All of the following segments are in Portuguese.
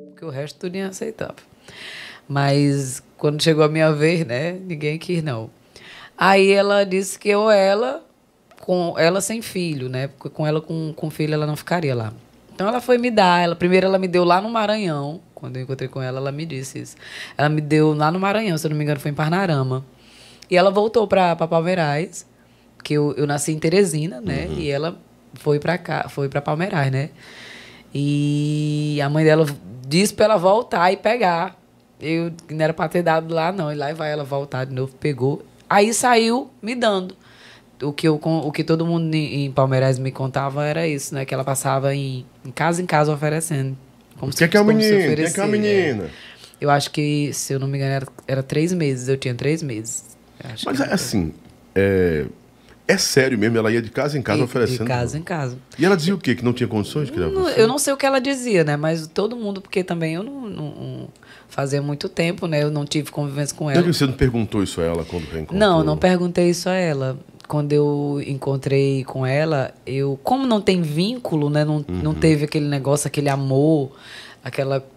Porque o resto tudo aceitava. Mas quando chegou a minha vez, né? Ninguém quis, não. Aí ela disse que com ela sem filho, né? Porque com ela com filho ela não ficaria lá. Então ela foi me dar. Primeiro ela me deu lá no Maranhão. Quando eu encontrei com ela, ela me disse isso. Ela me deu lá no Maranhão, se eu não me engano, foi em Parnarama. E ela voltou para Palmeirais, que eu nasci em Teresina, né? E ela foi para cá, foi para Palmeirais, né? E a mãe dela disse para ela voltar e pegar. Eu não era para ter dado lá, não. E lá vai ela voltar de novo, pegou. Aí saiu me dando. O que todo mundo em Palmeiras me contava era isso, né? Que ela passava em casa oferecendo. Como que é o menino? Quem é a menina? Eu acho que, se eu não me engano, era 3 meses. Eu tinha 3 meses. Mas assim, é sério mesmo? Ela ia de casa em casa oferecendo? De casa em casa. E ela dizia o quê? Que não tinha condições de criar você? Eu não sei o que ela dizia, né? Mas todo mundo, porque também eu não fazia muito tempo, né? Eu não tive convivência com ela. Você não perguntou isso a ela quando reencontrou? Não perguntei isso a ela. Quando eu encontrei com ela, como não tem vínculo, né? Não teve aquele negócio, aquele amor,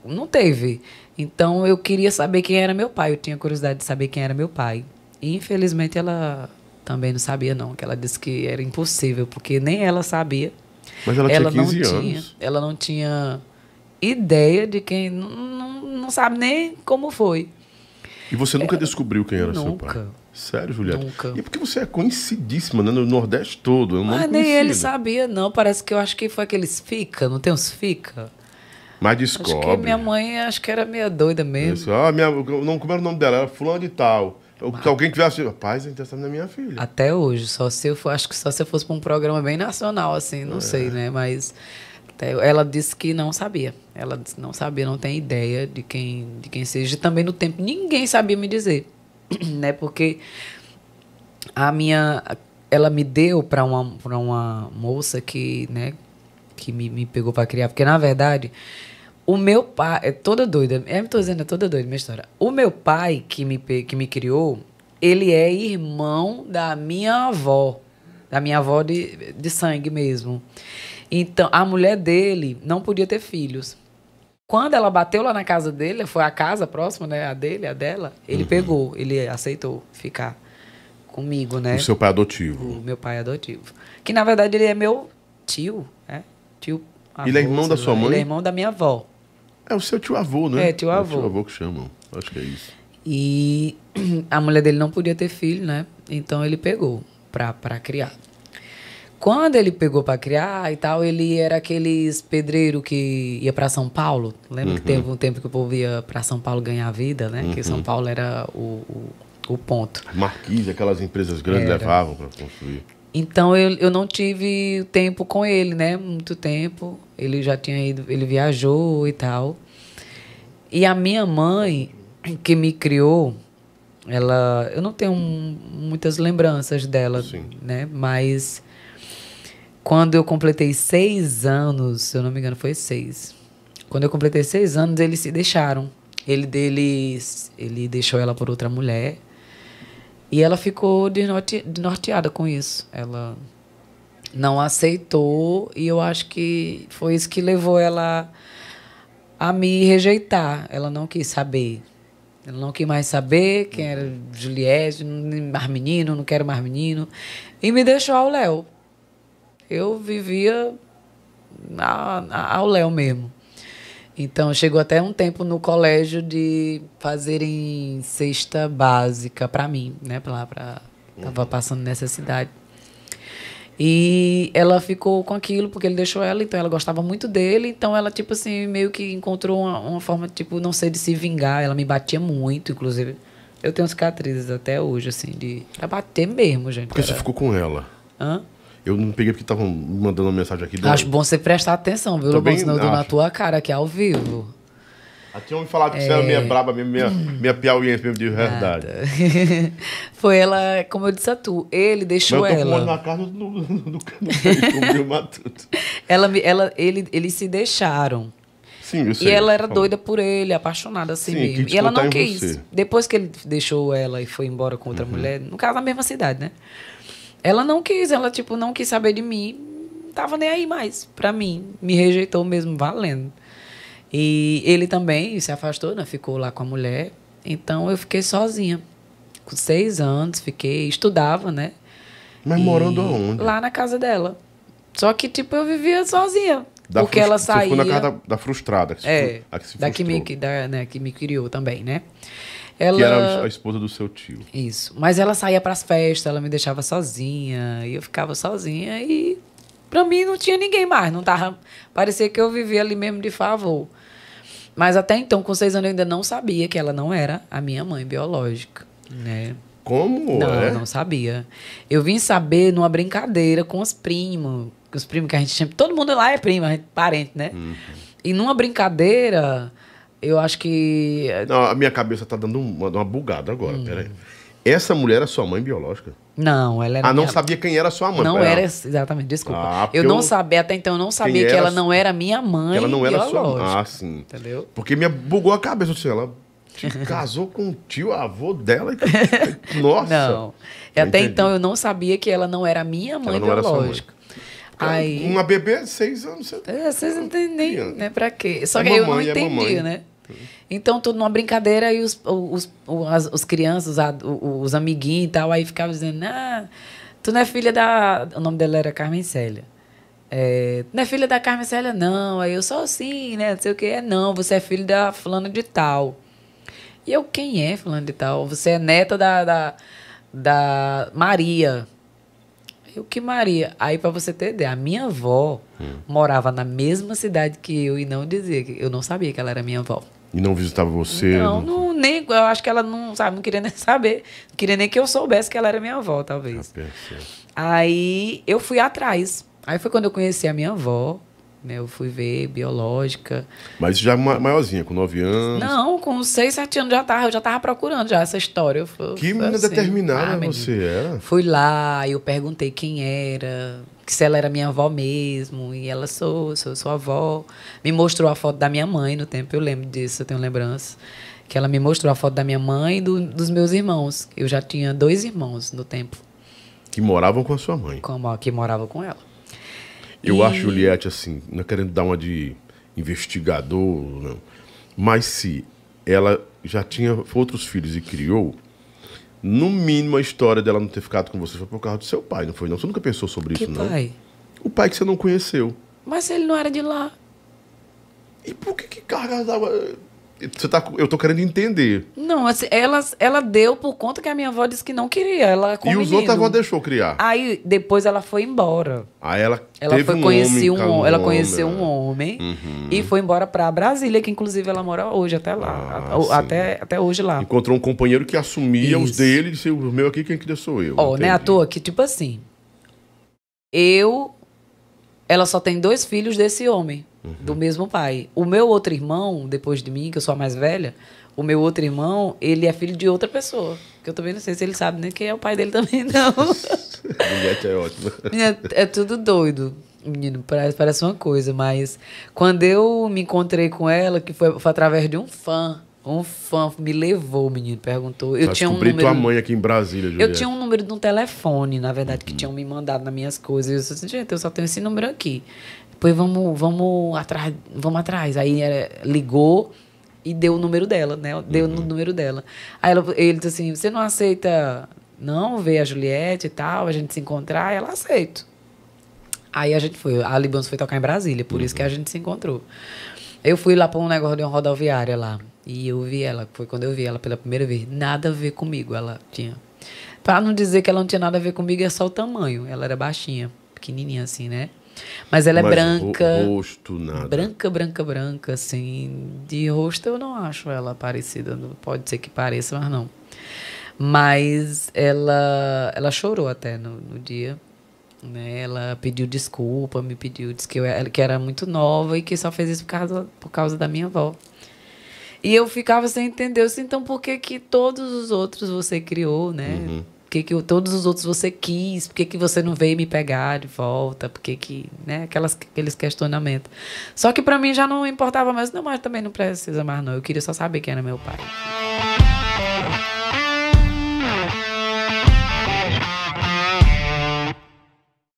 não teve. Então eu queria saber quem era meu pai. Eu tinha curiosidade de saber quem era meu pai. E infelizmente ela também não sabia, não. Que ela disse que era impossível, porque nem ela sabia. Mas ela tinha 15 anos. Ela não tinha ideia de quem... Não sabe nem como foi. E você nunca descobriu quem era seu pai? Sério, Julieta? Nunca. E porque você é conhecidíssima, né? No Nordeste todo. Mas nem ele sabia, não. Parece que eu acho que foi aqueles fica, não tem uns fica? Mas descobre. Acho que minha mãe, acho que era meio doida mesmo. Isso. Como era o nome dela? Era fulano de tal. Que alguém tivesse... Rapaz, a gente tá sabendo da minha filha. Até hoje. Acho que só se eu fosse para um programa bem nacional, assim, não sei, né? Mas ela disse que não sabia. Ela disse que não sabia, não tem ideia de quem seja. E também no tempo, ninguém sabia me dizer. Né? Porque ela me deu para uma moça que, né, que me pegou para criar. Porque, na verdade... O meu pai... É toda doida. Eu me tô dizendo, é toda doida minha história. O meu pai, que me criou, ele é irmão da minha avó. Da minha avó de sangue mesmo. Então, a mulher dele não podia ter filhos. Quando ela bateu lá na casa dele, foi a casa próxima, né? A dela, ele pegou. Ele aceitou ficar comigo, né? O seu pai adotivo. O meu pai adotivo. Que, na verdade, ele é meu tio, né? Tio avô, ele é irmão da sua mãe? Ele é irmão da minha avó. É o seu tio-avô, né? Tio-avô. É o tio-avô que chamam. Acho que é isso. E a mulher dele não podia ter filho, né? Então ele pegou pra criar. Quando ele pegou pra criar e tal, ele era aqueles pedreiro que ia pra São Paulo. Lembra que teve um tempo que o povo ia pra São Paulo ganhar vida, né? Que São Paulo era o ponto. Marquise, aquelas empresas grandes levavam pra construir. Então eu não tive tempo com ele, né? Muito tempo. Ele já tinha ido, ele viajou e tal. E a minha mãe, que me criou, eu não tenho muitas lembranças dela, né? Mas quando eu completei 6 anos, se eu não me engano, foi 6. Quando eu completei 6 anos, eles se deixaram. Ele deixou ela por outra mulher. E ela ficou desnorteada com isso. Ela não aceitou e eu acho que foi isso que levou ela a me rejeitar. Ela não quis saber. Ela não quis mais saber quem era Juliette, mais menino, não quero mais menino. E me deixou ao Léo. Eu vivia ao Léo mesmo. Então, chegou até um tempo no colégio de fazerem cesta básica para mim, né? Tava passando necessidade. E ela ficou com aquilo porque ele deixou ela, então ela gostava muito dele. Então, ela, tipo assim, meio que encontrou uma forma, tipo, não sei, de se vingar. Ela me batia muito, inclusive. Eu tenho cicatrizes até hoje, assim, pra bater mesmo, gente. Porque você ficou com ela? Hã? Eu não peguei porque estavam mandando uma mensagem aqui. Acho bom você prestar atenção, viu, Lobão? Senão eu dou na tua cara aqui ao vivo. Aqui eu me falado que você era minha braba, minha piauiense mesmo de verdade. Foi ela, como eu disse a tu, ele deixou ela. Mas eu tô fumando na casa do Matuto. Eles se deixaram. Sim, eu sei. E ela era doida por ele, apaixonada assim mesmo. E ela não quis. Você. Depois que ele deixou ela e foi embora com outra mulher, no caso na mesma cidade, né? Ela não quis, ela tipo não quis saber de mim, não tava nem aí mais pra mim, me rejeitou mesmo valendo. E ele também se afastou, né? Ficou lá com a mulher. Então, eu fiquei sozinha. Com 6 anos, estudava, né? Mas morando aonde? Lá na casa dela. Só que, tipo, eu vivia sozinha. Porque ela saía... Você ficou na casa da frustrada. Que me criou também, né? Que era a esposa do seu tio. Isso. Mas ela saía pras festas, ela me deixava sozinha. E eu ficava sozinha e... Pra mim não tinha ninguém mais. Não tava... Parecia que eu vivia ali mesmo de favor. Mas até então, com 6 anos, eu ainda não sabia que ela não era a minha mãe biológica, né? Como? Não sabia. Eu vim saber numa brincadeira com os primos que a gente chama... Todo mundo lá é primo, a gente, parente, né? E numa brincadeira, eu acho que... Não, a minha cabeça tá dando uma bugada agora, peraí. Essa mulher era sua mãe biológica? Não, ela era não sabia quem era sua mãe. Não era, exatamente, desculpa. Eu não sabia, até então eu não sabia que ela não era minha mãe ela não era biológica. Sua mãe. Sim. Entendeu? Porque me bugou a cabeça, assim, ela casou com o tio, avô dela. Nossa! Não. Até então eu não sabia que ela não era minha mãe biológica. Aí, uma bebê de 6 anos. Vocês não entendem, né? Pra quê? Só que eu não entendia, né? Então, tudo numa brincadeira, aí os crianças, os amiguinhos e tal, aí ficavam dizendo, tu não é filha da... O nome dela era Carmen Célia. Não é filha da Carmen Célia, não. Aí eu sou assim, né? Não sei o que. Não, você é filho da fulana de tal. E eu, quem é fulana de tal? Você é neta da Maria. Eu, que Maria? Aí, pra você ter ideia, a minha avó morava na mesma cidade que eu e não dizia, eu não sabia que ela era minha avó. E não visitava você? Nem, eu acho que ela não queria nem saber. Não queria nem que eu soubesse que ela era minha avó, talvez. Aí eu fui atrás. Aí foi quando eu conheci a minha avó, né? Eu fui ver biológica. Mas já maiorzinha, com 9 anos? Não, com 6, 7 anos eu já tava procurando já essa história. Que menina assim, determinada você era? Fui lá, eu perguntei quem era, se ela era minha avó mesmo. E ela, sou sua avó. Me mostrou a foto da minha mãe no tempo, eu lembro disso, eu tenho lembrança. Que ela me mostrou a foto da minha mãe e dos meus irmãos. Eu já tinha 2 irmãos no tempo. Que moravam com a sua mãe? Que moravam com ela. Eu acho, Juliette, assim, não querendo dar uma de investigador, não. Mas se ela já tinha outros filhos e criou, no mínimo a história dela não ter ficado com você foi por causa do seu pai, não foi? Não? Você nunca pensou sobre isso, não? Que pai? O pai que você não conheceu. Mas ele não era de lá. E por que cargas d'água... Eu tô querendo entender. Não, assim, ela deu por conta que a minha avó disse que não queria. Ela com e os outros a avó deixou criar? Aí depois ela foi embora. Aí ela conheceu um homem e foi embora pra Brasília, que inclusive ela mora hoje, até lá. Até hoje lá. Encontrou um companheiro que assumia os dele e disse, o meu aqui, quem que sou eu. Ó, né, à toa que, tipo assim, ela só tem 2 filhos desse homem. Do mesmo pai. O meu outro irmão, depois de mim, que eu sou a mais velha, o meu outro irmão, ele é filho de outra pessoa. Que eu também não sei se ele sabe nem quem é o pai dele também, não. A mulher é ótima. É tudo doido. Menino, parece uma coisa, mas quando eu me encontrei com ela, que foi através de um fã me levou, menino, perguntou. Eu tinha um número... tua mãe aqui em Brasília, Juliette. Eu tinha um número de um telefone, na verdade, que tinham me mandado nas minhas coisas. Eu disse assim, gente, eu só tenho esse número aqui. Depois vamos atrás. Aí ligou e deu o número dela, né? Deu no número dela. Aí ele disse assim, você não aceita não ver a Juliette e tal, a gente se encontrar? Ela aceita. Aí a gente foi, a Libânia foi tocar em Brasília, por isso que a gente se encontrou. Eu fui lá para um negócio de uma rodoviária lá. E eu vi ela, foi quando eu vi ela pela primeira vez. Nada a ver comigo, ela tinha. Para não dizer que ela não tinha nada a ver comigo, é só o tamanho. Ela era baixinha, pequenininha assim, né? Mas ela é branca. Rosto, nada. Branca, assim. De rosto eu não acho ela parecida. Pode ser que pareça, mas não. Mas ela chorou até no dia. Né? Ela pediu desculpa, disse que era muito nova e que só fez isso por causa da minha avó. E eu ficava sem entender. Eu disse, então por que todos os outros você criou, né? Por que todos os outros você quis? Por que você não veio me pegar de volta? Por que né? Aqueles questionamentos. Só que pra mim já não importava mais. Não, mas também não precisa mais, não. Eu queria só saber quem era meu pai.